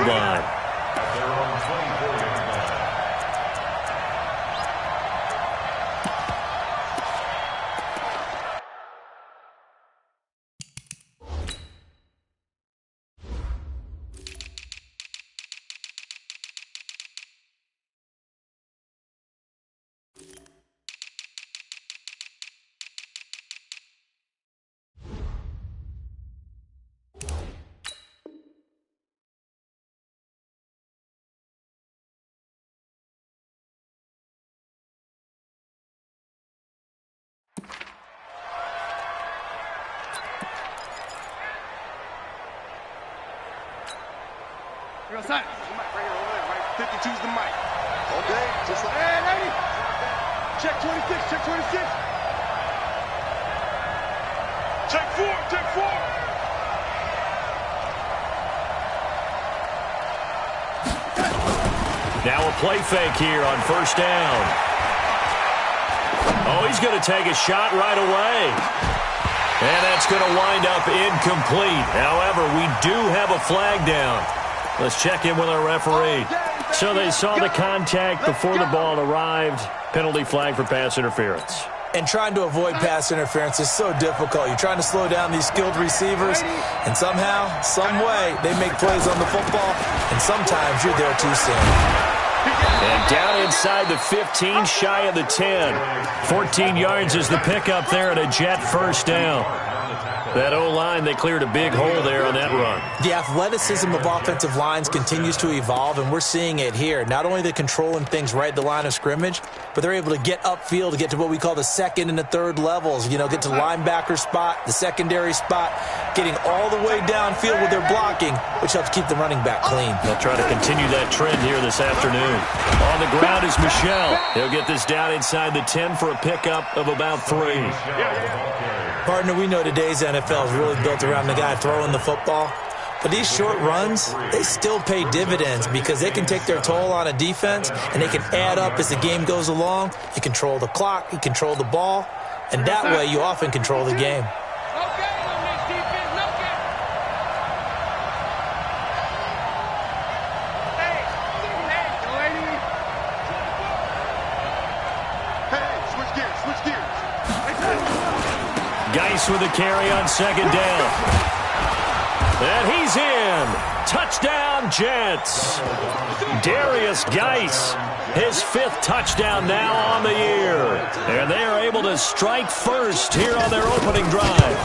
line. Real side. Right, 52's the mic. Okay, just like, hey, lady. Check 26, check 26. Check 4, check 4. Now a play fake here on first down. Oh, he's going to take a shot right away. And that's going to wind up incomplete. However, we do have a flag down. Let's check in with our referee. So they saw the contact before the ball arrived. Penalty flag for pass interference. And trying to avoid pass interference is so difficult. You're trying to slow down these skilled receivers, and somehow, some way, they make plays on the football, and sometimes you're there too soon. And down inside the 15, shy of the 10. 14 yards is the pickup there and a Jet first down. That O-line, they cleared a big hole there on that run. The athleticism of offensive lines continues to evolve, and we're seeing it here. Not only they're controlling things right at the line of scrimmage, but they're able to get upfield to get to what we call the second and the third levels. You know, get to the linebacker spot, the secondary spot, getting all the way downfield with their blocking, which helps keep the running back clean. They'll try to continue that trend here this afternoon. On the ground is Michel. He'll get this down inside the 10 for a pickup of about 3. Partner, we know today's NFL is really built around the guy throwing the football. But these short runs, they still pay dividends because they can take their toll on a defense, and they can add up as the game goes along. You control the clock, you control the ball, and that way you often control the game. Geis with a carry on second down. And he's in. Touchdown, Jets. Darius Geis, his 5th touchdown now on the year. And they are able to strike first here on their opening drive.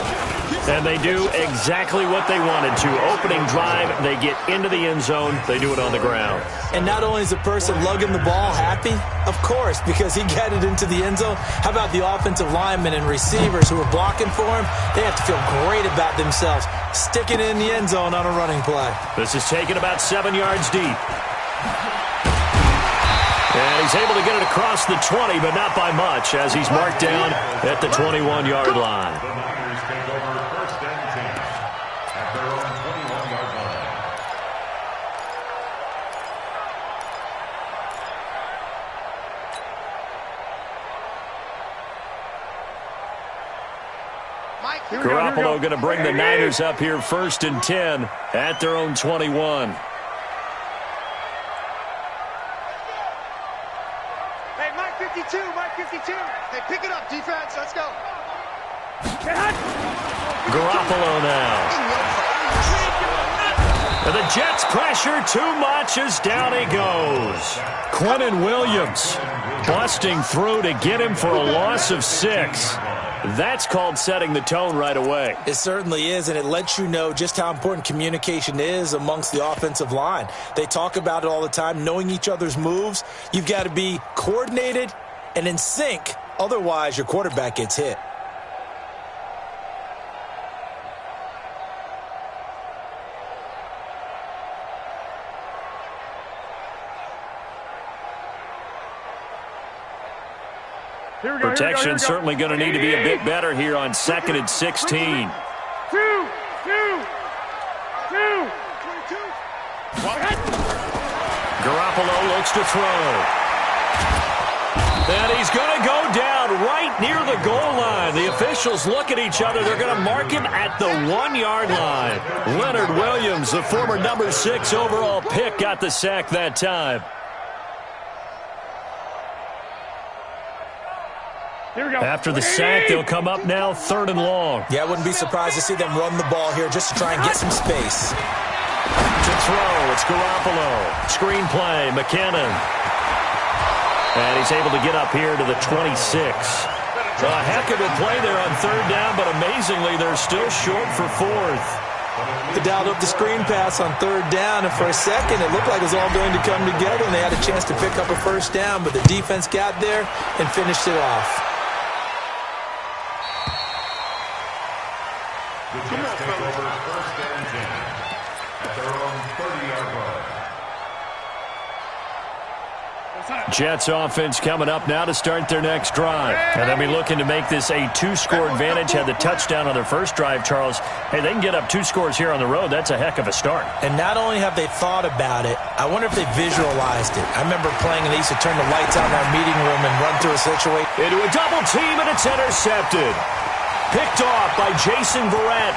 And they do exactly what they wanted to. Opening drive, they get into the end zone. They do it on the ground. And not only is the person lugging the ball happy, of course, because he got it into the end zone. How about the offensive linemen and receivers who are blocking for him? They have to feel great about themselves, sticking it in the end zone on a running play. This is taken about 7 yards deep. And he's able to get it across the 20, but not by much, as he's marked down at the 21-yard line. Garoppolo going to bring the Niners up here 1st and 10 at their own 21. Hey, Mike 52, Mike 52. Hey, pick it up, defense. Let's go. Garoppolo now. And the Jets pressure too much as down he goes. Quinnen Williams busting through to get him for a loss of 6. That's called setting the tone right away. It certainly is, and it lets you know just how important communication is amongst the offensive line. They talk about it all the time, knowing each other's moves. You've got to be coordinated and in sync. Otherwise, your quarterback gets hit. Protection certainly going to need to be a bit better here on 2nd and 16. Garoppolo looks to throw. And he's going to go down right near the goal line. The officials look at each other. They're going to mark him at the 1-yard line. Leonard Williams, the former number 6 overall pick, got the sack that time. Here we go. After the sack, they'll come up now 3rd and long. Yeah, I wouldn't be surprised to see them run the ball here just to try and get some space. To throw, it's Garoppolo. Screen play, McKinnon. And he's able to get up here to the 26. A heck of a play there on 3rd down, but amazingly, they're still short for 4th. They dialed up the screen pass on 3rd down, and for a second, it looked like it was all going to come together, and they had a chance to pick up a 1st down, but the defense got there and finished it off. Come on, fellas. First and 10 at their own 30-yard line. Jets offense coming up now to start their next drive. And they'll be looking to make this a 2-score advantage. Had the touchdown on their first drive, Charles. Hey, they can get up 2 scores here on the road. That's a heck of a start. And not only have they thought about it, I wonder if they visualized it. I remember playing, and they used to turn the lights out in our meeting room and run through a situation. Into a double team, and it's intercepted. Picked off by Jason Verrett.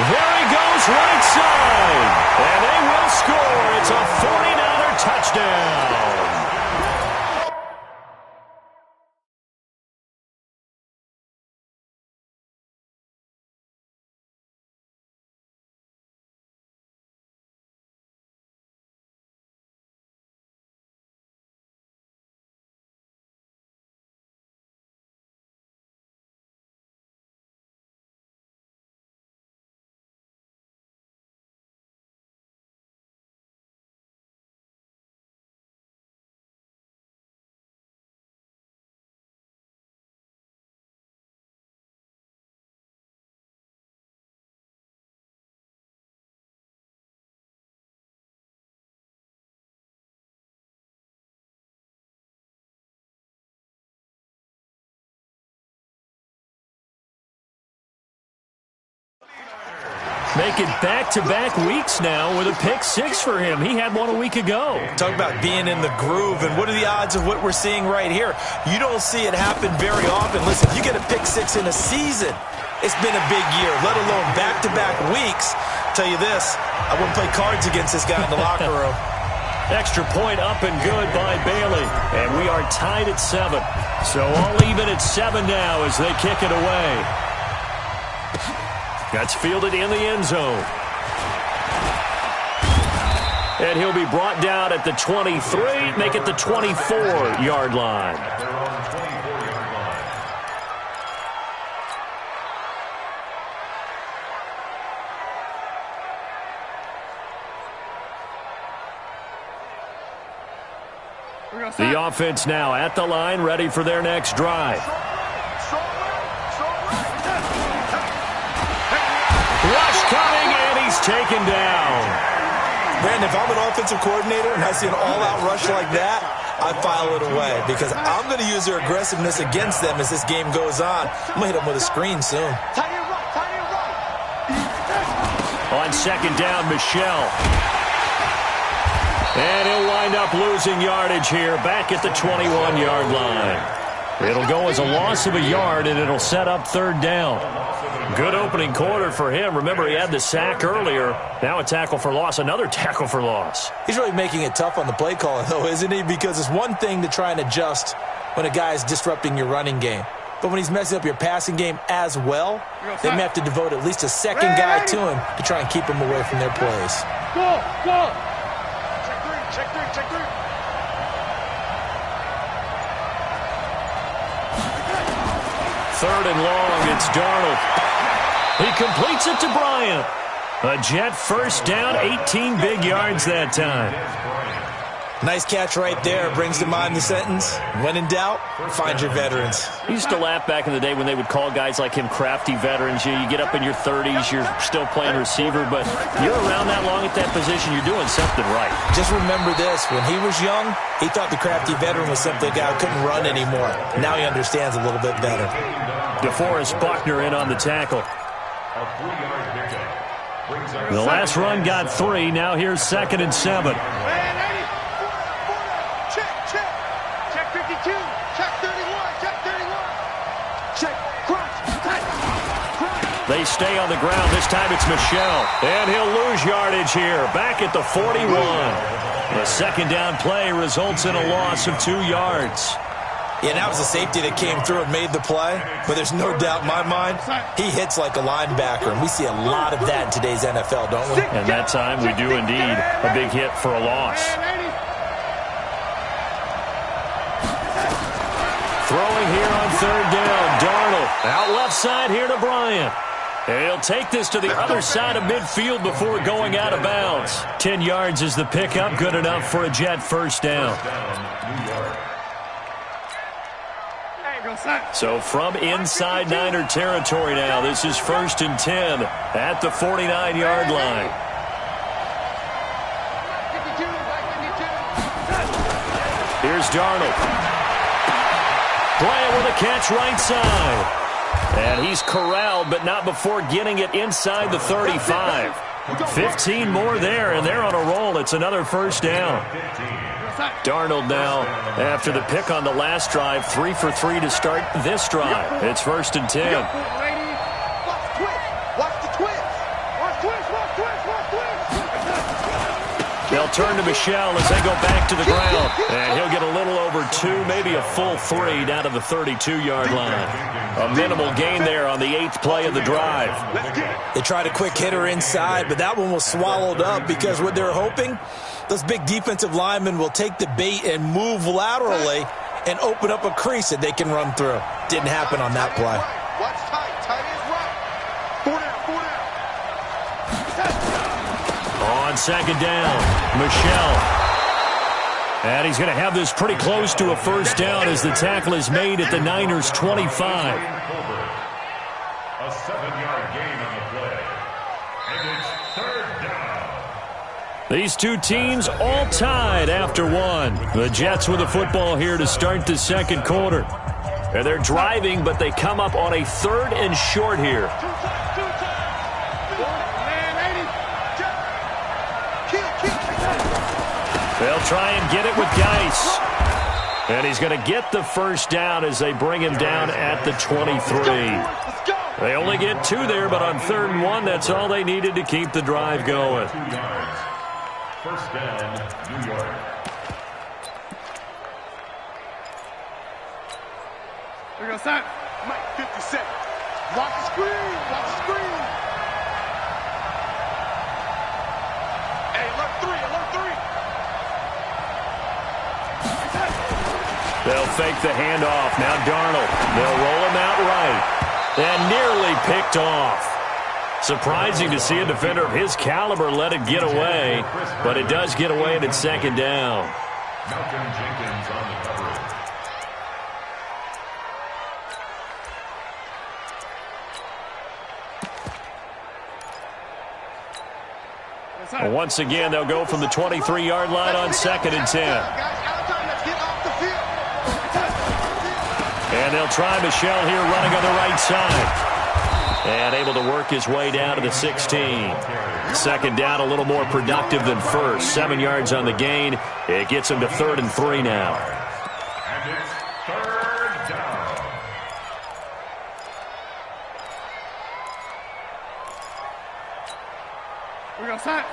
There he goes right side. And they will score. It's a 49er touchdown. Making back-to-back weeks now with a pick 6 for him. He had one a week ago. Talk about being in the groove, and what are the odds of what we're seeing right here? You don't see it happen very often. Listen, if you get a pick 6 in a season, it's been a big year, let alone back-to-back weeks. Tell you this, I wouldn't play cards against this guy in the locker room. Extra point up and good by Bailey. And we are tied at 7. So all even at 7 now as they kick it away. That's fielded in the end zone. And he'll be brought down at the 23, make it the 24-yard line. The offense now at the line, ready for their next drive. Rush coming, and he's taken down. Brandon, if I'm an offensive coordinator and I see an all-out rush like that, I file it away because I'm going to use their aggressiveness against them as this game goes on. I'm going to hit them with a screen soon. On second down, Michelle. And he'll wind up losing yardage here back at the 21-yard line. It'll go as a loss of a yard, and it'll set up third down. Good opening quarter for him. Remember, he had the sack earlier. Now a tackle for loss, another tackle for loss. He's really making it tough on the play caller, though, isn't he? Because it's one thing to try and adjust when a guy is disrupting your running game. But when he's messing up your passing game as well, they may have to devote at least a second guy to him to try and keep him away from their plays. Go! Check three. Third and long, it's Darnold. He completes it to Bryant. A Jet first down, 18 big yards that time. Nice catch right there. Brings to mind the sentence, when in doubt, find your veterans. He used to laugh back in the day when they would call guys like him crafty veterans. You get up in your 30s, you're still playing receiver, but you're around that long at that position, you're doing something right. Just remember this, when he was young, he thought the crafty veteran was simply a guy who couldn't run anymore. Now he understands a little bit better. DeForest Buckner in on the tackle. The last run got 3, now here's 2nd and 7. They stay on the ground. This time it's Michel. And he'll lose yardage here. Back at the 41. The second down play results in a loss of 2 yards. Yeah, that was a safety that came through and made the play. But there's no doubt in my mind, he hits like a linebacker. And we see a lot of that in today's NFL, don't we? And that time we do indeed. A big hit for a loss. Throwing here on third down. Darnold out left side here to Bryant. And he'll take this to the other side of midfield before going out of bounds. 10 yards is the pickup. Good enough for a Jet first down. So from inside Niner territory now, this is 1st and 10 at the 49-yard line. Here's Darnold. Bryant with a catch right side. And he's corralled, but not before getting it inside the 35. 15 more there, and they're on a roll. It's another first down. Darnold now, after the pick on the last drive, 3 for 3 to start this drive. It's 1st and 10. They'll turn to Michel as they go back to the ground. And he'll get a little over 2, maybe a full 3 down to the 32-yard line. A minimal gain there on the 8th play of the drive. They tried a quick hitter inside, but that one was swallowed up because what they're hoping, those big defensive linemen will take the bait and move laterally and open up a crease that they can run through. Didn't happen on that play. Watch tight. Tight is right. 4 down. On second down, Michel. And he's going to have this pretty close to a first down as the tackle is made at the Niners' 25. A 7-yard gain on the play. And it's 3rd down. These two teams all tied after 1. The Jets with the football here to start the second quarter. And they're driving, but they come up on a 3rd and short here. They'll try and get it with Geis. And he's going to get the first down as they bring him down at the 23. They only get 2 there, but on 3rd and 1, that's all they needed to keep the drive going. 2 yards. First down, New York. We're going to start. Mike, 50 seconds. Watch the screen. Watch the screen. Hey, alert 3. Alert 3. They'll fake the handoff. Now Darnold. They'll roll him out right. And nearly picked off. Surprising to see a defender of his caliber let it get away. But it does get away and it's second down. Malcolm Jenkins on the coverage. Once again, they'll go from the 23-yard line on 2nd and 10. And they'll try Michel here running on the right side. And able to work his way down to the 16. Second down, a little more productive than first. 7 yards on the gain. It gets him to 3rd and 3 now. And it's 3rd down. We're going to start.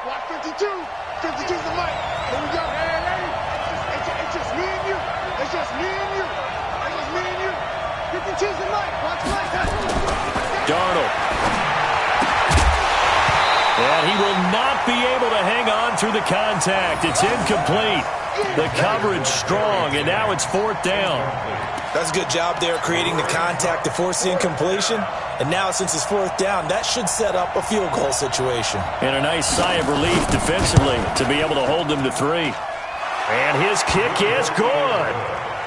Watch 52. 52's the mic. Here we go. Hey, lady. It's just me and you. It's just me and you. It's just me and you. 52's the mic. Watch Mike. Darnold. And he will not be able to hang on through the contact. It's incomplete. The coverage strong, and now it's 4th down. That's a good job there creating the contact to force the incompletion. And now since it's 4th down, that should set up a field goal situation. And a nice sigh of relief defensively to be able to hold them to 3. And his kick is good.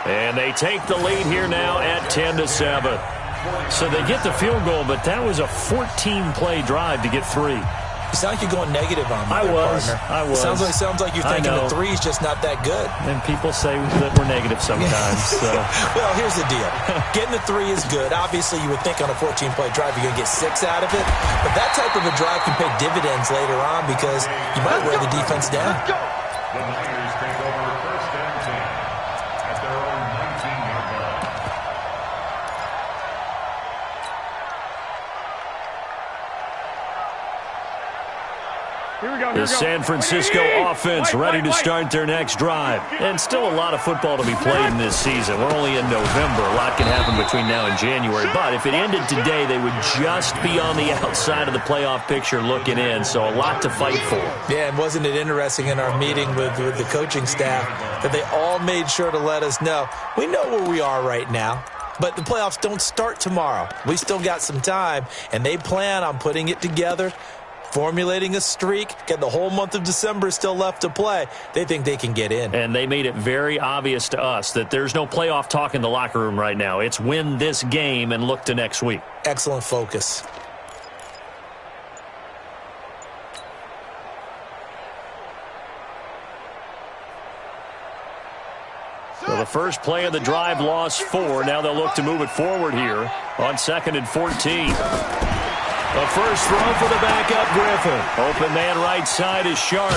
And they take the lead here now at 10-7. So they get the field goal, but that was a 14-play drive to get 3. You sound like you're going negative on me, I was. Sounds like you're thinking the 3's just not that good. And people say that we're negative sometimes. So. Well, here's the deal. Getting the 3 is good. Obviously, you would think on a 14-play drive you're going to get 6 out of it. But that type of a drive can pay dividends later on because you might wear the defense down. The Niners take over 1st and 10 at their own 19-yard line. The San Francisco offense ready to start their next drive. And still a lot of football to be played in this season. We're only in November. A lot can happen between now and January. But if it ended today, they would just be on the outside of the playoff picture looking in. So a lot to fight for. Yeah, and wasn't it interesting in our meeting with the coaching staff that they all made sure to let us know, we know where we are right now. But the playoffs don't start tomorrow. We still got some time, and they plan on putting it together, formulating a streak, get the whole month of December still left to play. They think they can get in. And they made it very obvious to us that there's no playoff talk in the locker room right now. It's win this game and look to next week. Excellent focus. So the first play of the drive lost 4. Now they'll look to move it forward here on 2nd and 14. The first throw for the backup Griffin. Open man right side is Shark.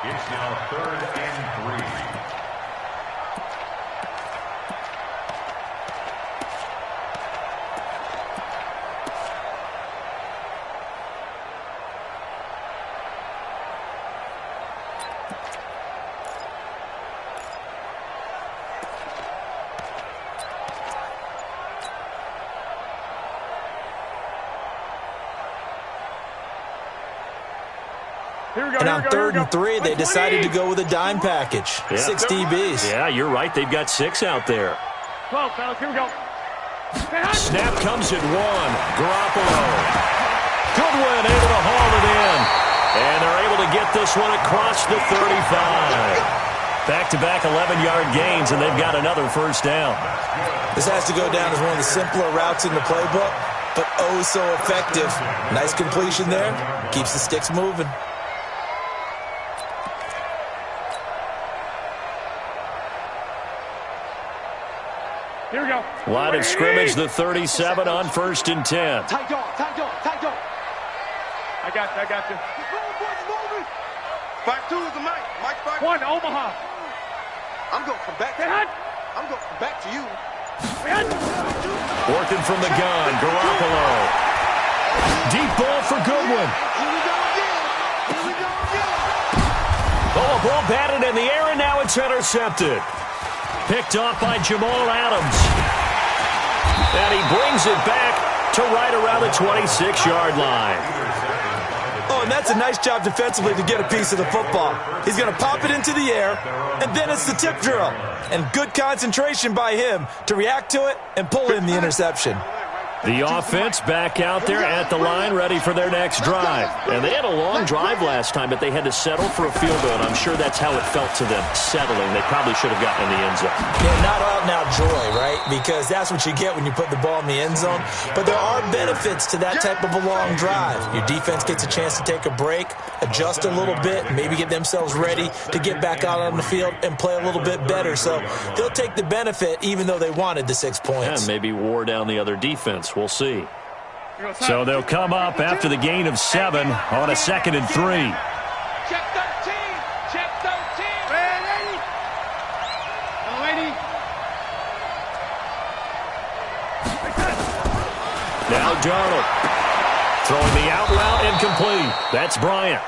It's now 3rd and 3. And on 3rd and 3, they decided to go with a dime package. Yeah. 6 DBs. Yeah, you're right. They've got 6 out there. 12, fellas. Here we go. Snap comes at 1. Garoppolo. Goodwin able to haul it in. And they're able to get this one across the 35. Back-to-back 11-yard gains, and they've got another first down. This has to go down as one of the simpler routes in the playbook, but oh so effective. Nice completion there. Keeps the sticks moving. Here we go. Line of scrimmage, the 37 on 1st and 10. Tight dog, tight dog, tight dog. I got you. Spike 2 is the mic. Mike spike. 1, Omaha. I'm going to come back to Get you. hot. I'm going to come back to you. Working from the gun, Garoppolo. Deep ball for Goodwin. Here we go again. Here we go again. Oh, a ball batted in the air, and now it's intercepted. Picked off by Jamal Adams. And he brings it back to right around the 26-yard line. Oh, and that's a nice job defensively to get a piece of the football. He's going to pop it into the air, and then it's the tip drill. And good concentration by him to react to it and pull in the interception. The offense back out there at the line, ready for their next drive. And they had a long drive last time, but they had to settle for a field goal, and I'm sure that's how it felt to them, settling. They probably should have gotten in the end zone. Yeah, not out and out joy, right? Because that's what you get when you put the ball in the end zone. But there are benefits to that type of a long drive. Your defense gets a chance to take a break, adjust a little bit, maybe get themselves ready to get back out on the field and play a little bit better. So they'll take the benefit even though they wanted the 6 points. And maybe wore down the other defense. We'll see. So they'll come up after the gain of 7 on a 2nd and 3. Check 13. Check 13. Ready? Now Darnold throwing the out route incomplete. That's Bryant.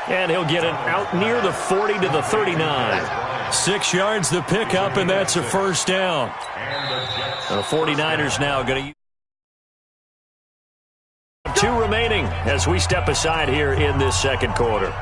And he'll get it out near the 40 to the 39. 6 yards the pickup, and that's a first down. The 49ers now going to use 2 remaining as we step aside here in this second quarter.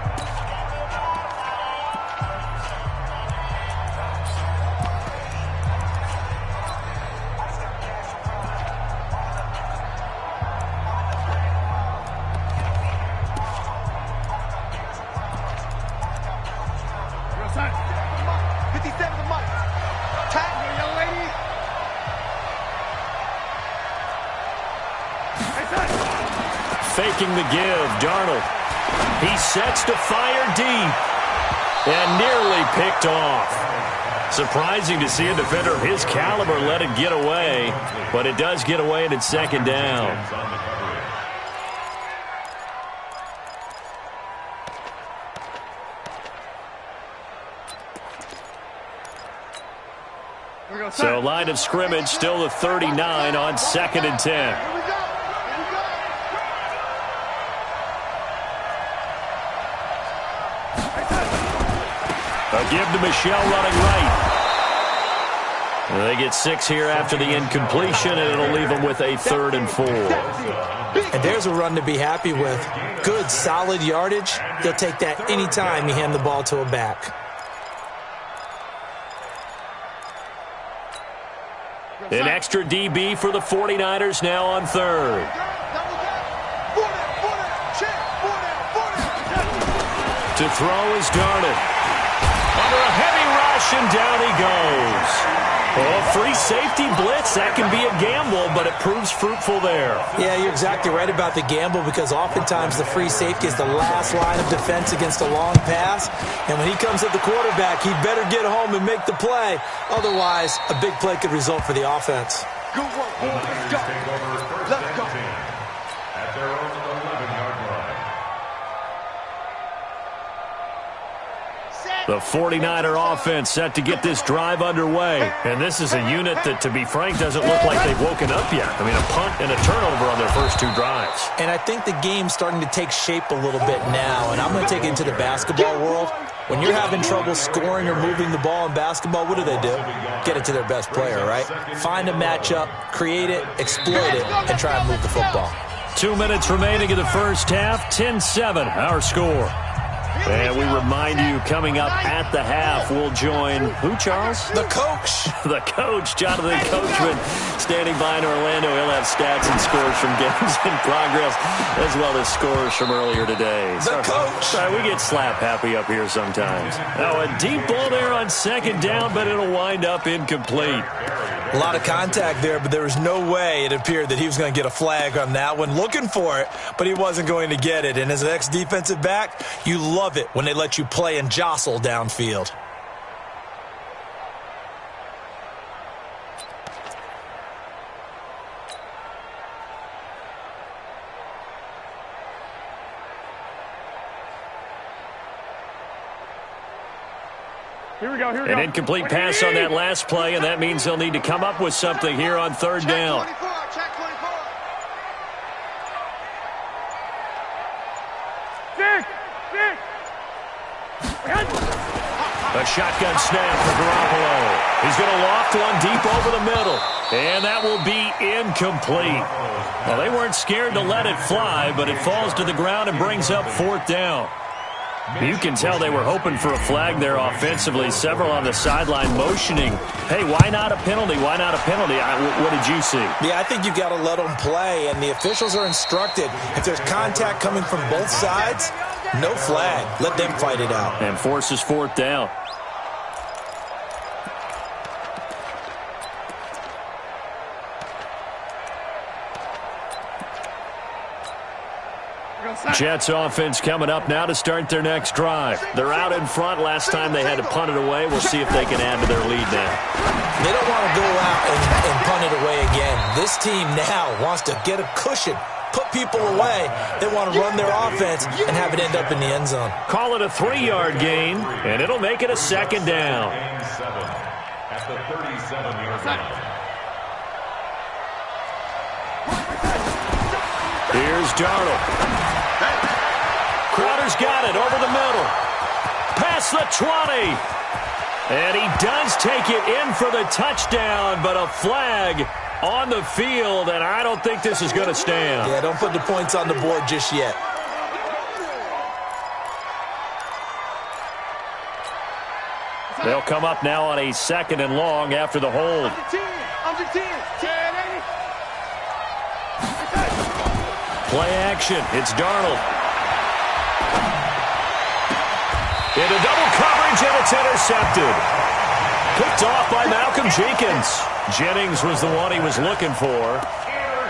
Faking the give, Darnold. He sets to fire deep and nearly picked off. Surprising to see a defender of his caliber let it get away, but it does get away and it's second down. So line of scrimmage still the 39 on 2nd and 10. Here we go. A give to Michelle running right. They get 6 here after the incompletion, and it'll leave them with a 3rd and 4. And there's a run to be happy with. Good, solid yardage. He'll take that anytime you hand the ball to a back. An extra DB for the 49ers now on 3rd. To throw is Darnold. Under a heavy rush, and down he goes. Well, free safety blitz, that can be a gamble, but it proves fruitful there. Yeah, you're exactly right about the gamble, because oftentimes the free safety is the last line of defense against a long pass. And when he comes at the quarterback, he'd better get home and make the play. Otherwise, a big play could result for the offense. Good work, boy. Let's go. Let's go. At their own 11-yard line. The 49er offense set to get this drive underway. And this is a unit that, to be frank, doesn't look like they've woken up yet. I mean, a punt and a turnover on their first 2 drives. And I think the game's starting to take shape a little bit now. And I'm going to take it into the basketball world. When you're having trouble scoring or moving the ball in basketball, what do? Get it to their best player, right? Find a matchup, create it, exploit it, and try and move the football. 2 minutes remaining in the first half. 10-7, our score. And we remind you, coming up at the half, we'll join who, Charles? The coach. The coach, Jonathan Coachman, standing by in Orlando. He'll have stats and scores from games in progress, as well as scores from earlier today. The coach. Sorry, we get slap happy up here sometimes. Now, a deep ball there on 2nd down, but it'll wind up incomplete. A lot of contact there, but there was no way it appeared that he was going to get a flag on that one. Looking for it, but he wasn't going to get it. And as an ex-defensive back, you love it when they let you play and jostle downfield. Here we go. An incomplete pass on that last play, and that means they'll need to come up with something here on 3rd down. Check 24. A shotgun snap for Garoppolo. He's going to loft one deep over the middle, and that will be incomplete. Well, they weren't scared to let it fly, but it falls to the ground and brings up 4th down. You can tell they were hoping for a flag there offensively. Several on the sideline motioning, hey, why not a penalty? Why not a penalty? What did you see? Yeah, I think you got to let them play, and the officials are instructed. If there's contact coming from both sides, no flag. Let them fight it out. And forces 4th down. Jets offense coming up now to start their next drive. They're out in front. Last time they had to punt it away. We'll see if they can add to their lead now. They don't want to go out and punt it away again. This team now wants to get a cushion, put people away. They want to run their offense and have it end up in the end zone. Call it a 3-yard gain, and it'll make it a 2nd down. At the 37-yard line. Here's Darnold. Crowder's got it over the middle. Past the 20. And he does take it in for the touchdown, but a flag on the field, and I don't think this is going to stand. Yeah, don't put the points on the board just yet. They'll come up now on a 2nd and long after the hold. Play action. It's Darnold. Into double coverage, and it's intercepted. Picked off by Malcolm Jenkins. Jennings was the one he was looking for.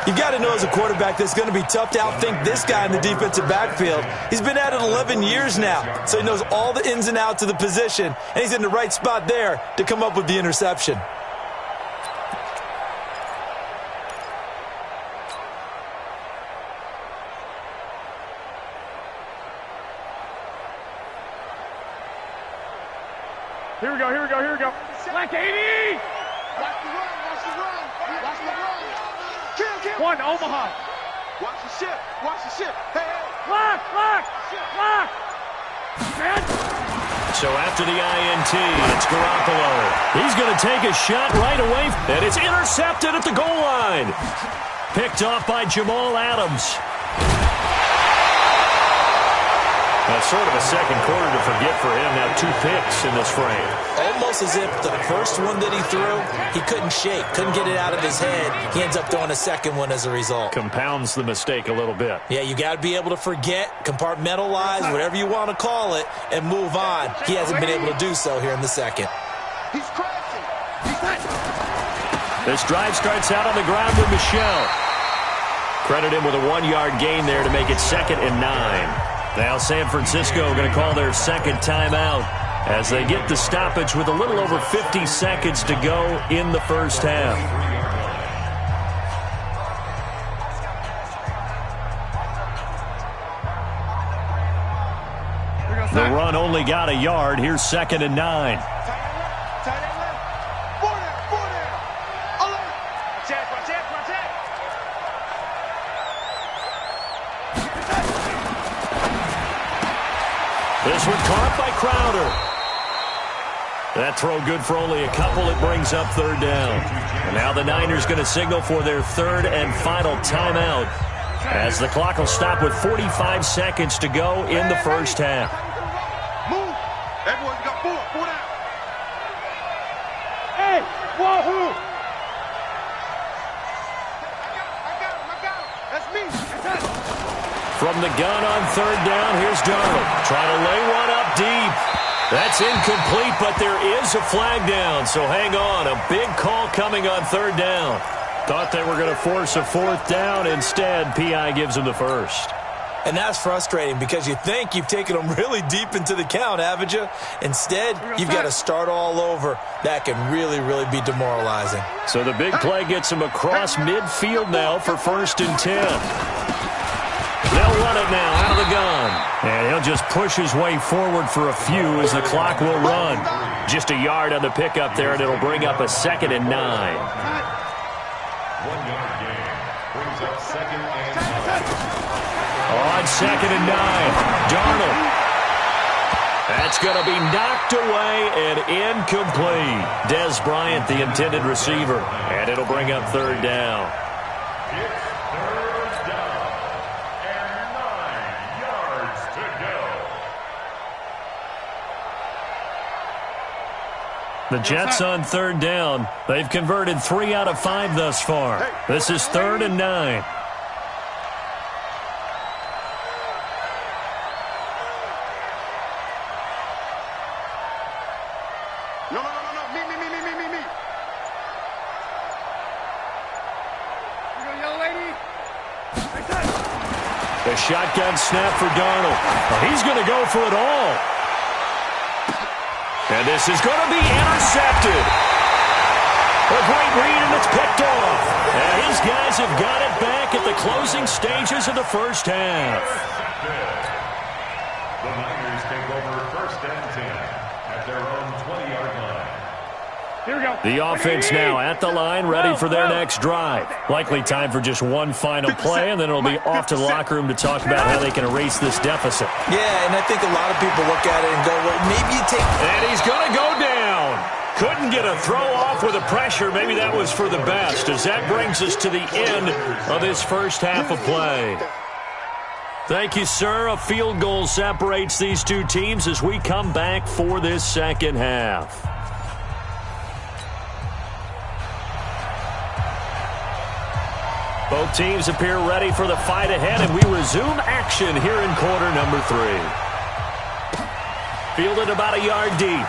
You got to know as a quarterback that's going to be tough to outthink this guy in the defensive backfield. He's been at it 11 years now, so he knows all the ins and outs of the position, and he's in the right spot there to come up with the interception. Here we go. Black 80. Watch the run. Watch the run. Watch the run. Kill. One, Omaha. Watch the ship. Watch the ship. Hey. Lock. So after the INT, it's Garoppolo. He's going to take a shot right away, and it's intercepted at the goal line. Picked off by Jamal Adams. Sort of a second quarter to forget for him. Now 2 picks in this frame. Almost as if the first one that he threw, he couldn't shake, couldn't get it out of his head. He ends up throwing a second one as a result. Compounds the mistake a little bit. Yeah, you got to be able to forget, compartmentalize, whatever you want to call it, and move on. He hasn't been able to do so here in the second. He's crashing. This drive starts out on the ground with Michel. Credit him with a 1-yard gain there to make it 2nd and 9. Now San Francisco going to call their second timeout as they get the stoppage with a little over 50 seconds to go in the first half. The run only got a yard. Here's 2nd and 9. This one caught by Crowder. That throw good for only a couple. It brings up 3rd down. And now the Niners going to signal for their 3rd and final timeout as the clock will stop with 45 seconds to go in the first half. Move. Everyone's got 4 down. Hey, wahoo! I got him. That's me. From the gun on 3rd down, here's Darnold. Trying to lay one up deep. That's incomplete, but there is a flag down, so hang on. A big call coming on 3rd down. Thought they were going to force a 4th down. Instead, P.I. gives them the first. And that's frustrating because you think you've taken them really deep into the count, haven't you? Instead, you've got to start all over. That can really, really be demoralizing. So the big play gets him across midfield now for 1st and 10. They'll run it now out of the gun. And he'll just push his way forward for a few as the clock will run. Just a yard on the pickup there, and it'll bring up a 2nd and 9. 1-yard gain brings up 2nd and 9. On 2nd and 9, Darnold. That's going to be knocked away and incomplete. Dez Bryant, the intended receiver. And it'll bring up 3rd down. It's 3rd down and 9 yards to go. The Jets on 3rd down. They've converted 3 out of 5 thus far. This is 3rd and 9. No. Me. Young lady. The shotgun snap for Darnold. He's going to go for it all. And this is going to be intercepted. A great read, and it's picked off. And his guys have got it back at the closing stages of the first half. The Niners take over 1st and 10 at their own 20-yard line. Here we go. The offense now at the line, ready for their next drive. Likely time for just one final play, and then it'll be off to the locker room to talk about how they can erase this deficit. Yeah, and I think a lot of people look at it and go, well, maybe you take... And he's going to go down. Couldn't get a throw off with the pressure. Maybe that was for the best, as that brings us to the end of this first half of play. Thank you, sir. A field goal separates these two teams as we come back for this second half. Both teams appear ready for the fight ahead, and we resume action here in quarter number 3. Fielded about a yard deep.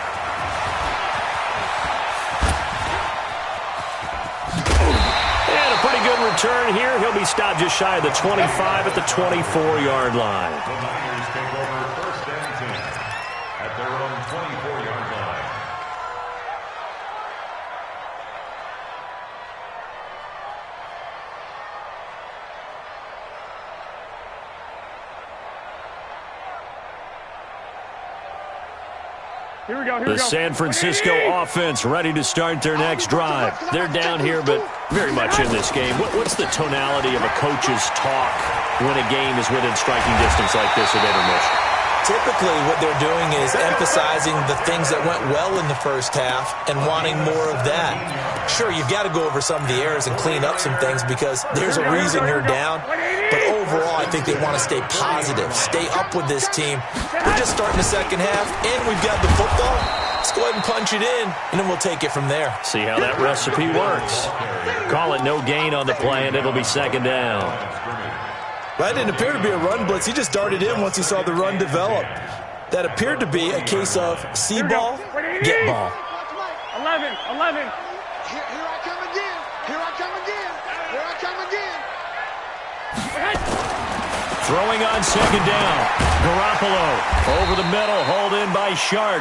And a pretty good return here. He'll be stopped just shy of the 25 at the 24-yard line. The Niners take over 1st and 10 at their own 24-yard line. The San Francisco offense ready to start their next drive. They're down here, but very much in this game. What's the tonality of a coach's talk when a game is within striking distance like this at intermission? Typically, what they're doing is emphasizing the things that went well in the first half and wanting more of that. Sure, you've got to go over some of the errors and clean up some things because there's a reason you're down. But overall, I think they want to stay positive, stay up with this team. We're just starting the second half, and we've got the football. Let's go ahead and punch it in, and then we'll take it from there. See how that recipe works. Call it no gain on the play, and it'll be second down. That didn't appear to be a run blitz. He just darted in once he saw the run develop. That appeared to be a case of see ball, get ball. 11. Here I come again. Here I come again. Here I come again. Throwing on second down. Garoppolo over the middle, hauled in by Shark.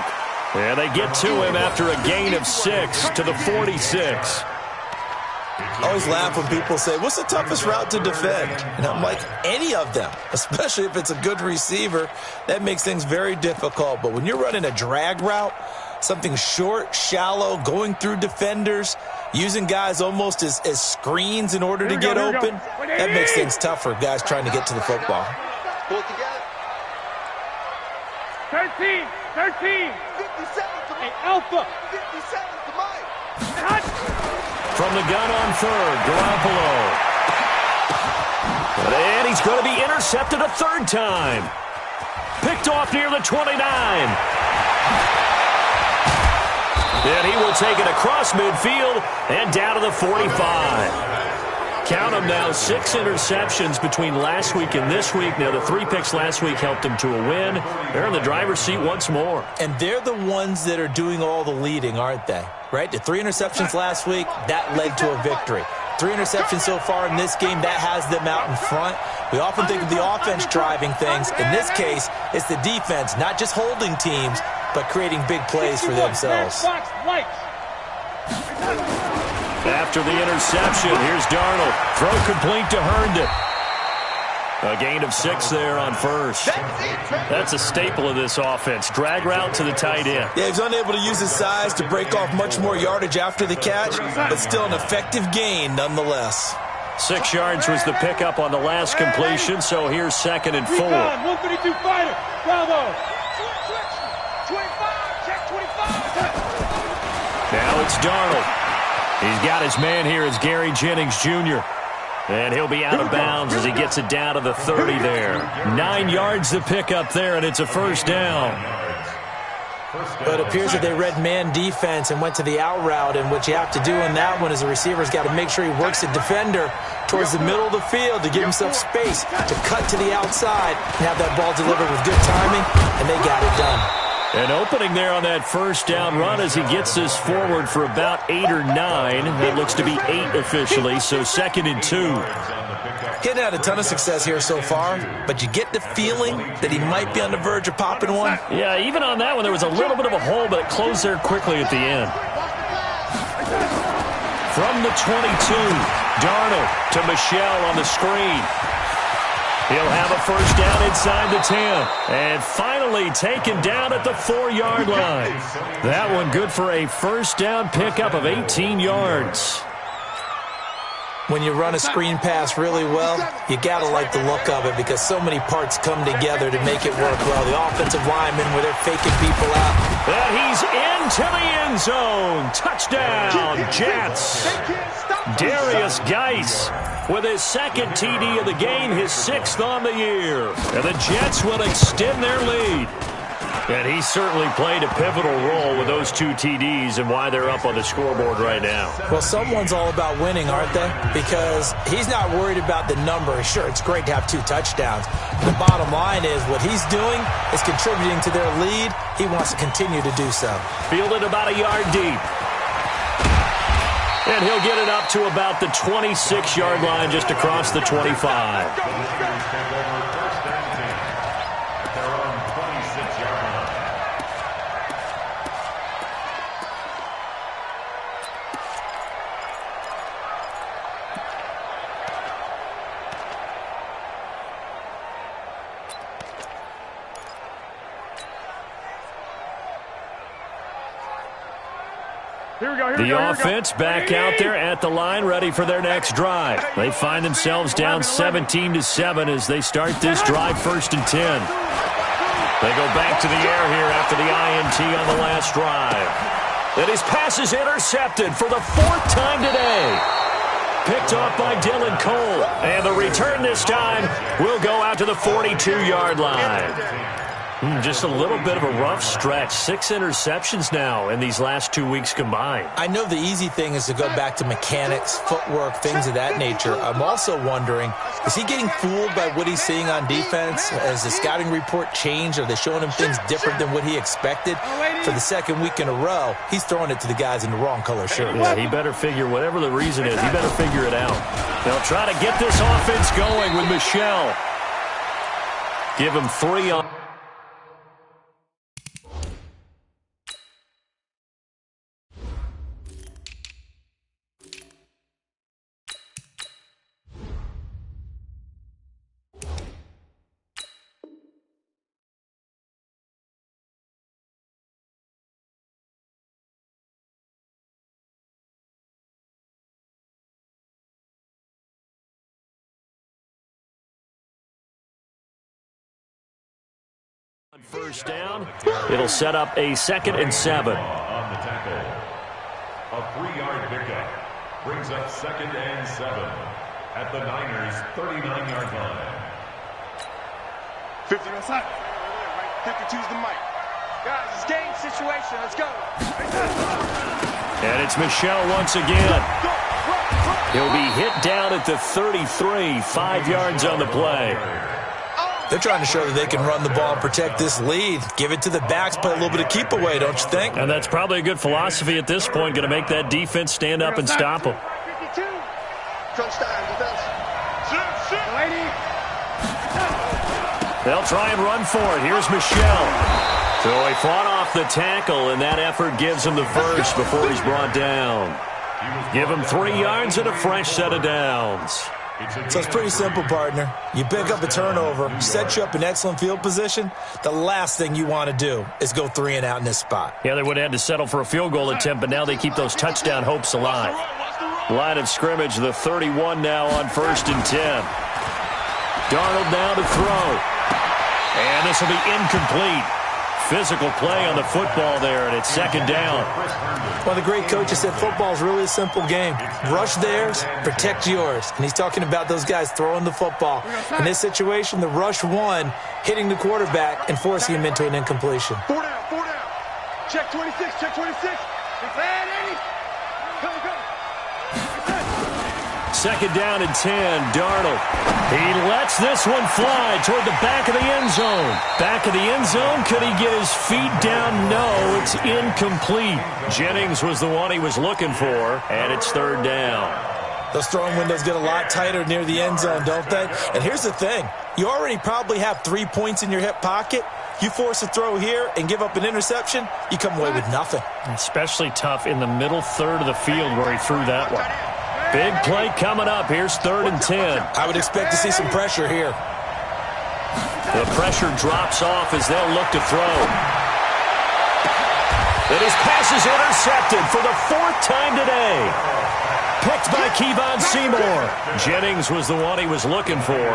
And they get to him after a gain of 6 to the 46. I always laugh when people say, what's the toughest route to defend? And I'm like, any of them, especially if it's a good receiver. That makes things very difficult. But when you're running a drag route, something short, shallow, going through defenders, using guys almost as screens in order to get open, that makes things tough for guys trying to get to the football. Pull it together. 13. 57 to Hey, Alpha. 57 to Mike. From the gun on third, Garoppolo. And he's going to be intercepted a third time. Picked off near the 29. And he will take it across midfield and down to the 45. Count them now, 6 interceptions between last week and this week. Now, the 3 picks last week helped him to a win. They're in the driver's seat once more. And they're the ones that are doing all the leading, aren't they? Right? The 3 interceptions last week, that led to a victory. 3 interceptions so far in this game, that has them out in front. We often think of the offense driving things. In this case, it's the defense, not just holding teams, but creating big plays for themselves. After the interception, here's Darnold. Throw complete to Herndon. A gain of 6 there on first. That's a staple of this offense. Drag route to the tight end. Yeah, he's unable to use his size to break off much more yardage after the catch, but still an effective gain nonetheless. 6 yards was the pickup on the last completion, so here's 2nd and 4. 132 fighter. Bravo. 25. Check 25. Now it's Darnold. He's got his man here as Gary Jennings Jr. And he'll be out of bounds as he gets it down to the 30 there. 9 yards to pick up there, and it's a first down. But it appears that they read man defense and went to the out route, and what you have to do in that one is the receiver's got to make sure he works the defender towards the middle of the field to give himself space to cut to the outside and have that ball delivered with good timing, and they got it done. An opening there on that first down run as he gets this forward for about 8 or 9. That looks to be 8 officially, so 2nd and 2. Getting had a ton of success here so far, but you get the feeling that he might be on the verge of popping one. Yeah, even on that one, there was a little bit of a hole, but it closed there quickly at the end. From the 22, Darnold to Michelle on the screen. He'll have a first down inside the 10. And finally taken down at the 4-yard line. That one good for a first down pickup of 18 yards. When you run a screen pass really well, you got to like the look of it because so many parts come together to make it work well. The offensive linemen where they're faking people out. And he's into the end zone. Touchdown, Jets. Darius Geis with his 2nd TD of the game, his 6th on the year. And the Jets will extend their lead. And he certainly played a pivotal role with those 2 TDs and why they're up on the scoreboard right now. Well, someone's all about winning, aren't they? Because he's not worried about the number. Sure, it's great to have 2 touchdowns. The bottom line is what he's doing is contributing to their lead. He wants to continue to do so. Fielded about a yard deep. And he'll get it up to about the 26-yard line just across the 25. The offense back out there at the line, ready for their next drive. They find themselves down 17-7 as they start this drive 1st and 10. They go back to the air here after the INT on the last drive. And his pass is intercepted for the 4th time today. Picked off by Dylan Cole. And the return this time will go out to the 42-yard line. Just a little bit of a rough stretch. 6 interceptions now in these last 2 weeks combined. I know the easy thing is to go back to mechanics, footwork, things of that nature. I'm also wondering, is he getting fooled by what he's seeing on defense? Has the scouting report changed? Are they showing him things different than what he expected? For the 2nd week in a row, he's throwing it to the guys in the wrong color shirt. Yeah, he better figure, whatever the reason is, he better figure it out. They'll try to get this offense going with Michel. Give him 3 on. First down, it'll set up a 2nd and 7. On the tackle, a 3-yard pickup brings up 2nd and 7 at the Niners' 39-yard line. 50 inside. 52's the mic. Guys, it's game situation. Let's go. And it's Michel once again. He'll be hit down at the 33, 5 yards on the play. They're trying to show that they can run the ball and protect this lead. Give it to the backs, play a little bit of keep away, don't you think? And that's probably a good philosophy at this point, going to make that defense stand up and stop them. 52. Crunch time, defense. They'll try and run for it. Here's Michel. So he fought off the tackle, and that effort gives him the first before he's brought down. Give him 3 yards and a fresh set of downs. So it's pretty simple, partner. You pick up a turnover, set you up in excellent field position. The last thing you want to do is go 3 and out in this spot. Yeah, they would have had to settle for a field goal attempt, but now they keep those touchdown hopes alive. Line of scrimmage, the 31 now on 1st and 10. Darnold now to throw. And this will be incomplete. Physical play on the football there, and it's 2nd down. One of the great coaches said football is really a simple game. Rush theirs, protect yours. And he's talking about those guys throwing the football. In this situation, the rush one, hitting the quarterback and forcing him into an incompletion. 4 down, 4 down. Check 26, check 26. Bad, Eddie. Go, go. 2nd down and 10, Darnold. He lets this one fly toward the back of the end zone. Back of the end zone, could he get his feet down? No, it's incomplete. Jennings was the one he was looking for, and it's 3rd down. Those throwing windows get a lot tighter near the end zone, don't they? And here's the thing. You already probably have 3 points in your hip pocket. You force a throw here and give up an interception, you come away with nothing. Especially tough in the middle third of the field where he threw that one. Big play coming up. Here's 3rd and 10. I would expect to see some pressure here. The pressure drops off as they'll look to throw. And his pass is intercepted for the 4th time today. Picked by Kevon Seymour. Jennings was the one he was looking for.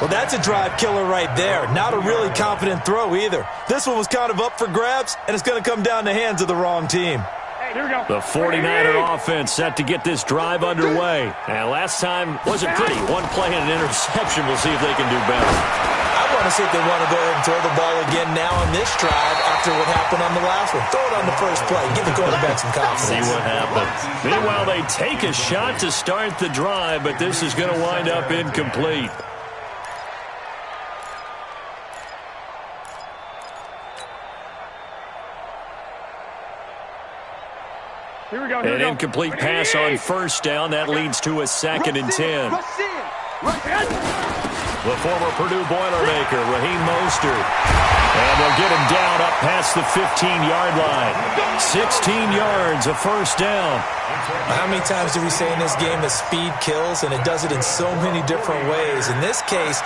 Well, that's a drive killer right there. Not a really confident throw either. This one was kind of up for grabs, and it's going to come down the hands of the wrong team. The 49er offense set to get this drive underway. And last time wasn't pretty. One play and an interception. We'll see if they can do better. I want to see if they want to go ahead and throw the ball again now on this drive after what happened on the last one. Throw it on the first play. Give the quarterback some confidence. See what happens. Meanwhile, they take a shot to start the drive, but this is going to wind up incomplete. An incomplete pass on 1st down. That leads to a 2nd and 10. The former Purdue Boilermaker, Raheem Mostert. And they'll get him down up past the 15-yard line. 16 yards, a 1st down. How many times do we say in this game that speed kills, and it does it in so many different ways? In this case,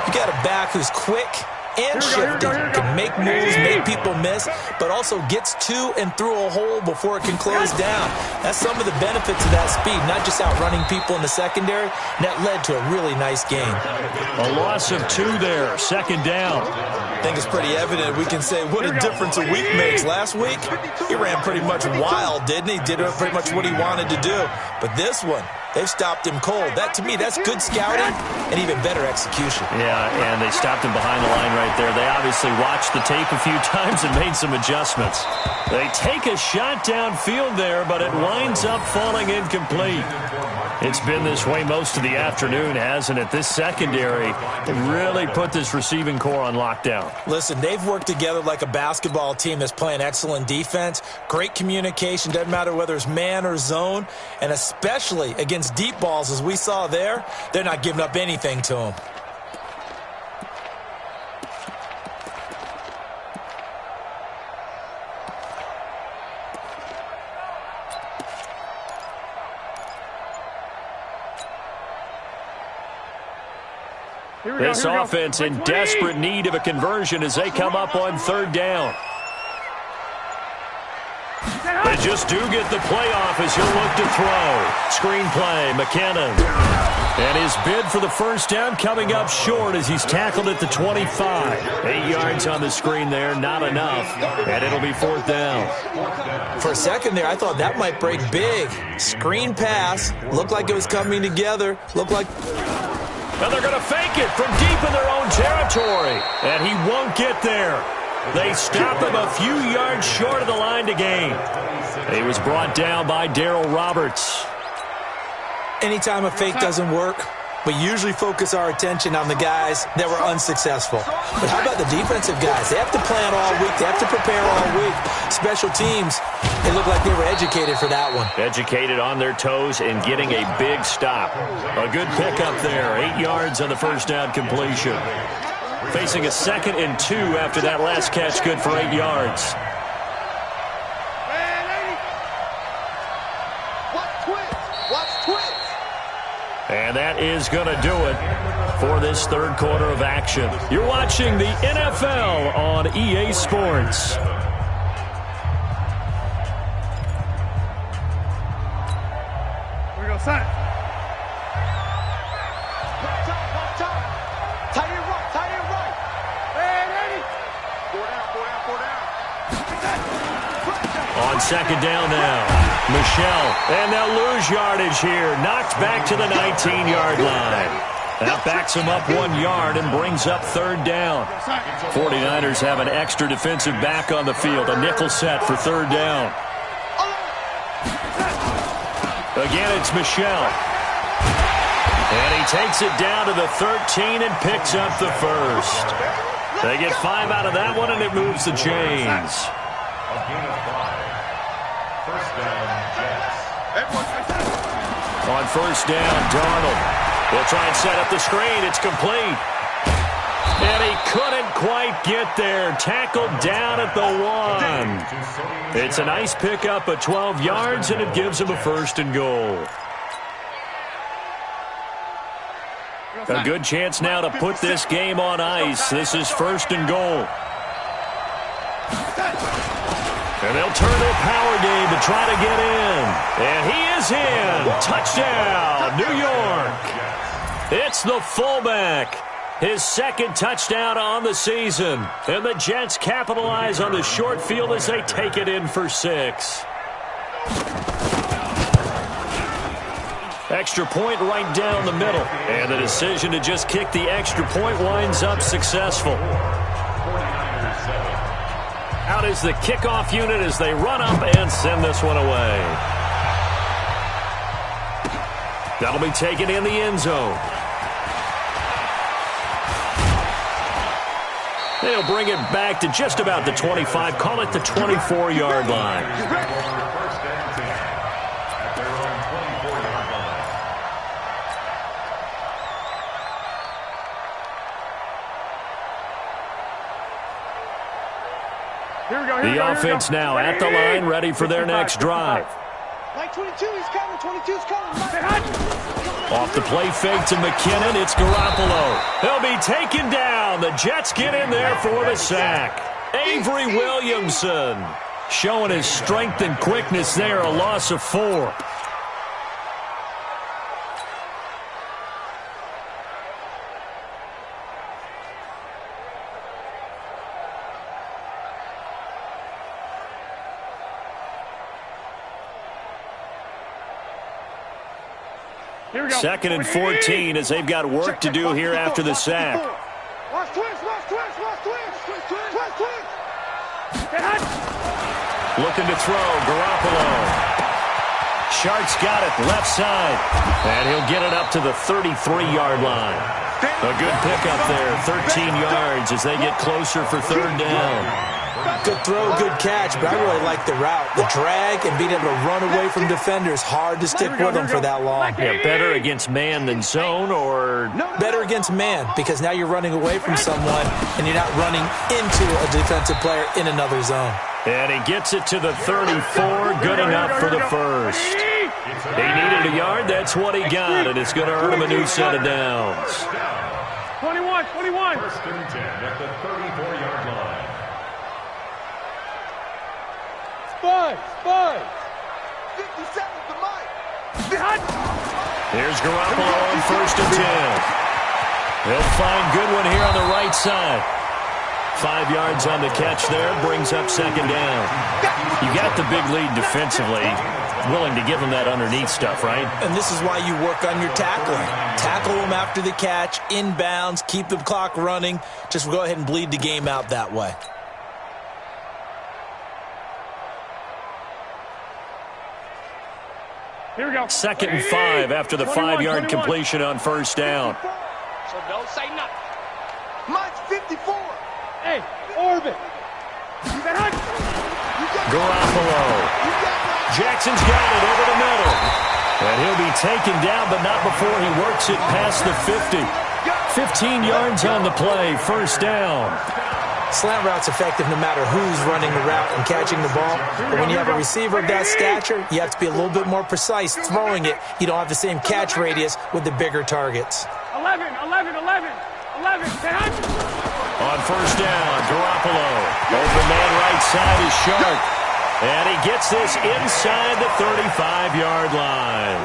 you got a back who's quick, and shifty. Can make moves, make people miss, but also gets to and through a hole before it can close down. That's some of the benefits of that speed, not just outrunning people in the secondary. And that led to a really nice game. A loss of 2 there, second down. I think it's pretty evident. We can say what a difference a week makes. Last week, he ran pretty much wild, didn't he? Did pretty much what he wanted to do. But this one, they've stopped him cold. That, to me, that's good scouting and even better execution. Yeah, and they stopped him behind the line right there. They obviously watched the tape a few times and made some adjustments. They take a shot downfield there, but it winds up falling incomplete. It's been this way most of the afternoon, hasn't it? This secondary really put this receiving core on lockdown. Listen, they've worked together like a basketball team that's playing excellent defense. Great communication, doesn't matter whether it's man or zone, and especially against deep balls, as we saw there, they're not giving up anything to them. This offense in desperate need of a conversion as they come up on third down. They just do get the playoff as he'll look to throw. Screenplay, McKinnon. And his bid for the first down coming up short as he's tackled at the 25. 8 yards on the screen there, not enough. And it'll be fourth down. For a second there, I thought that might break big. Screen pass. Looked like it was coming together. Looked like... And they're going to fake it from deep in their own territory. And he won't get there. They stop him a few yards short of the line to gain. He was brought down by Darryl Roberts. Anytime a fake doesn't work, we usually focus our attention on the guys that were unsuccessful. But how about the defensive guys? They have to plan all week. They have to prepare all week. Special teams, it looked like they were educated for that one. Educated on their toes and getting a big stop. A good pickup there. 8 yards on the first down completion. Facing a 2nd and 2 after that last catch, good for 8 yards. And that is going to do it for this third quarter of action. You're watching the NFL on EA Sports. Here we go, son. Tight end right. Hey, Eddie. 4 down. On second down now. Michelle, and they'll lose yardage here. Knocked back to the 19-yard line. That backs him up 1 yard and brings up third down. 49ers have an extra defensive back on the field. A nickel set for third down. Again, it's Michelle. And he takes it down to the 13 and picks up the first. They get 5 out of that one, and it moves the chains. A gain of 5. First down, Jets. On first down, Darnold will try and set up the screen. It's complete. And he couldn't quite get there. Tackled down at the 1. It's a nice pickup of 12 yards, and it gives him a first and goal. A good chance now to put this game on ice. This is first and goal. And they'll turn their power game to try to get in. And he is in. Touchdown, New York. It's the fullback. His 2nd touchdown on the season. And the Jets capitalize on the short field as they take it in for 6. Extra point right down the middle. And the decision to just kick the extra point winds up successful. Out is the kickoff unit as they run up and send this one away. That'll be taken in the end zone. They'll bring it back to just about the 25. Call it the 24-yard line. Here we go. The offense now at the line, ready for their next drive. Like 22, he's coming. 22's coming. Off the play fake to McKinnon, it's Garoppolo. He'll be taken down. The Jets get in there for the sack. Avery Williamson showing his strength and quickness there, a loss of 4. Second and 14 as they've got work to do here after the sack. Watch twist, watch twist, watch twist, twist, twist. Looking to throw, Garoppolo. Sharks got it, left side. And he'll get it up to the 33-yard line. A good pickup there, 13 yards as they get closer for third down. Good throw, good catch, but I really like the route. The drag and being able to run away from defenders, hard to stick with them for that long. Yeah, better against man than zone, or better against man, because now you're running away from someone and you're not running into a defensive player in another zone. And he gets it to the 34, good enough for the first. He needed a yard, that's what he got, and it's going to earn him a new set of downs. 21. First and 10 at the 34-yard line. Spy. 57 to Mike. Here's Garoppolo on first and 10. He'll find Goodwin here on the right side. 5 yards on the catch there, brings up second down. You got the big lead defensively. Willing to give him that underneath stuff, right? And this is why you work on your tackling. Tackle him after the catch, inbounds, keep the clock running. Just go ahead and bleed the game out that way. Here we go. Second and 5 after the 5-yard completion on first down. So don't say nothing. Mike's 54. Hey, orbit. Garoppolo. Jackson's got it over the middle. And he'll be taken down, but not before he works it past the 50. 15 yards on the play, first down. Slant route's effective no matter who's running the route and catching the ball. But when you have a receiver of that stature, you have to be a little bit more precise throwing it. You don't have the same catch radius with the bigger targets. 11. On first down, Garoppolo. Open man right side is Shark. And he gets this inside the 35-yard line.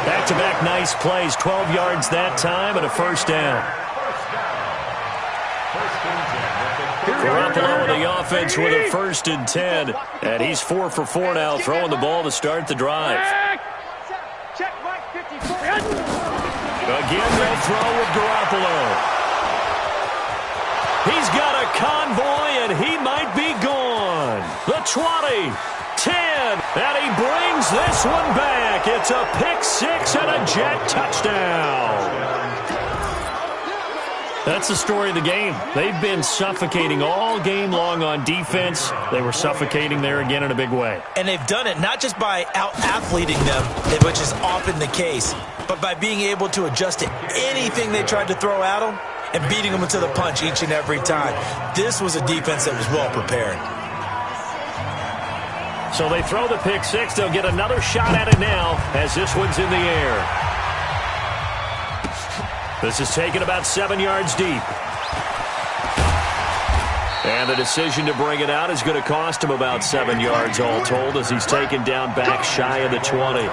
Back-to-back nice plays, 12 yards that time and a first down. Garoppolo in the offense with a first and 10. And he's 4 for 4 now, throwing the ball to start the drive. Check Mike 54. Again, they'll throw with Garoppolo. He's got a convoy, and he might be gone. The 20, 10, and he brings this one back. It's a pick-6 and a Jet touchdown. That's the story of the game. They've been suffocating all game long on defense. They were suffocating there again in a big way. And they've done it not just by out-athleting them, which is often the case, but by being able to adjust to anything they tried to throw at them and beating them to the punch each and every time. This was a defense that was well prepared. So they throw the pick-6. They'll get another shot at it now as this one's in the air. This is taken about 7 yards deep. And the decision to bring it out is going to cost him about 7 yards all told as he's taken down back shy of the 20.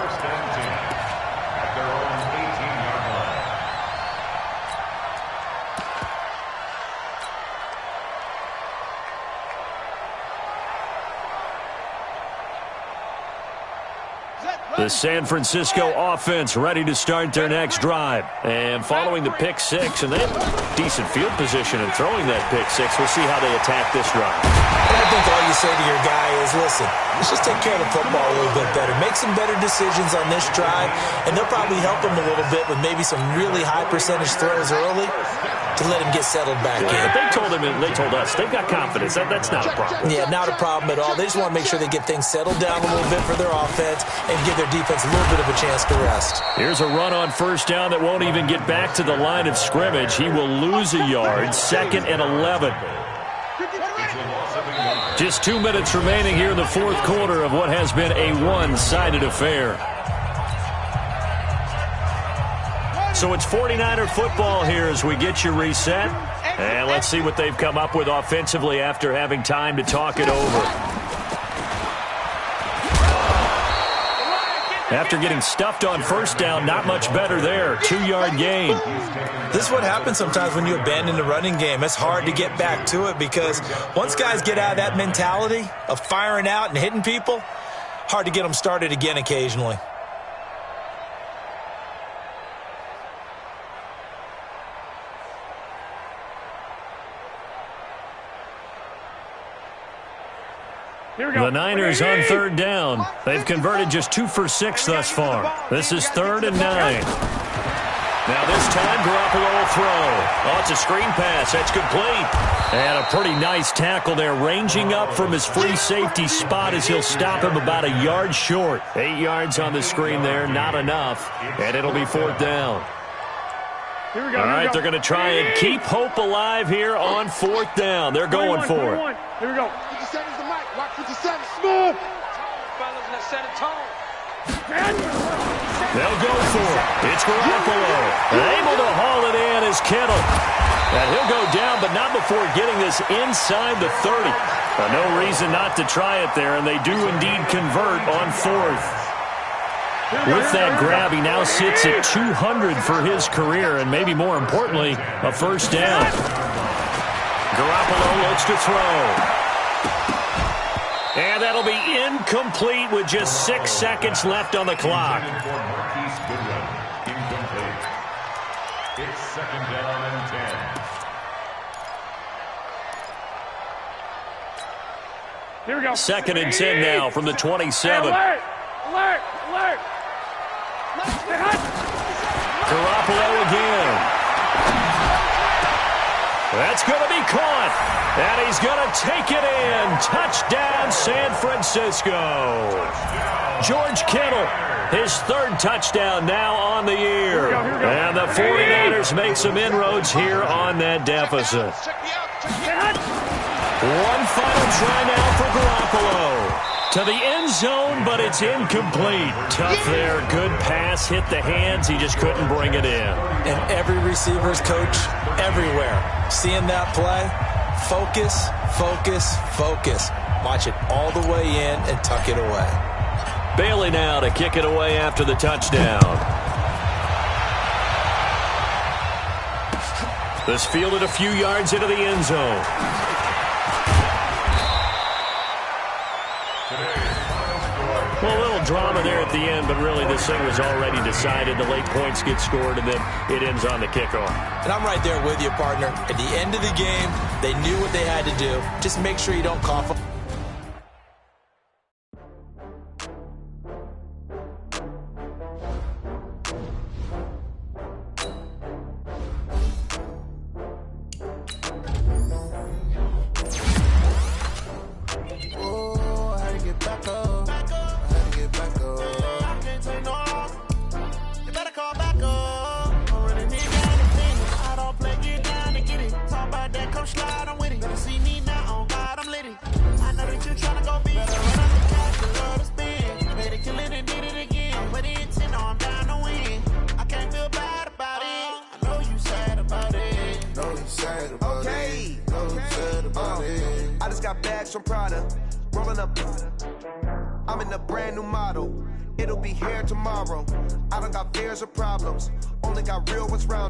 The San Francisco offense ready to start their next drive. And following the pick-6, and they have decent field position in throwing that pick-6. We'll see how they attack this drive. And I think all you say to your guy is, listen, let's just take care of the football a little bit better. Make some better decisions on this drive, and they'll probably help him a little bit with maybe some really high percentage throws early to let him get settled back in. But they told us, they've got confidence. That's not a problem. Yeah, not a problem at all. They just want to make sure they get things settled down a little bit for their offense and give their defense a little bit of a chance to rest. Here's a run on first down that won't even get back to the line of scrimmage. He will lose a yard, second and 11. Just 2 minutes remaining here in the fourth quarter of what has been a one-sided affair. So it's 49er football here as we get you reset. And let's see what they've come up with offensively after having time to talk it over. After getting stuffed on first down, not much better there. 2-yard gain. This is what happens sometimes when you abandon the running game. It's hard to get back to it because once guys get out of that mentality of firing out and hitting people, hard to get them started again occasionally. The Niners on third down. They've converted just 2 for 6 thus far. This is 3rd and 9. Now this time, Garoppolo will throw. Oh, it's a screen pass. That's complete. And a pretty nice tackle there, ranging up from his free safety spot as he'll stop him about a yard short. 8 yards on the screen there, not enough. And it'll be 4th down. Here we go. All right, they're going to try and keep hope alive here on 4th down. They're going for it. Here we go. 57's the mic. Watch 57. Smooth. Fellas, let's set a tone. They'll go for it. It's Garoppolo. Able to haul it in is Kittle. And he'll go down, but not before getting this inside the 30. No reason not to try it there, and they do indeed convert on 4th. With that grab, he now sits at 200 for his career, and maybe more importantly, a first down. Garoppolo looks to throw. And that'll be incomplete with just 6 seconds left on the clock. It's 2nd down and 10. Here we go. 2nd and 10 now from the 27. Alert! Alert! Alert! Garoppolo again. That's going to be caught. And he's going to take it in. Touchdown, San Francisco. George Kittle, his 3rd touchdown now on the year. And the 49ers make some inroads here on that deficit. One final try now for Garoppolo. To the end zone, but it's incomplete. Tough there. Good pass. Hit the hands. He just couldn't bring it in. And every receiver's coach everywhere. Seeing that play, focus, focus, focus. Watch it all the way in and tuck it away. Bailey now to kick it away after the touchdown. This fielded a few yards into the end zone. Well, a little drama there at the end, but really this thing was already decided. The late points get scored, and then it ends on the kickoff. And I'm right there with you, partner. At the end of the game, they knew what they had to do. Just make sure you don't cough up. It'll be here tomorrow. I don't got fears or problems. Only got real ones round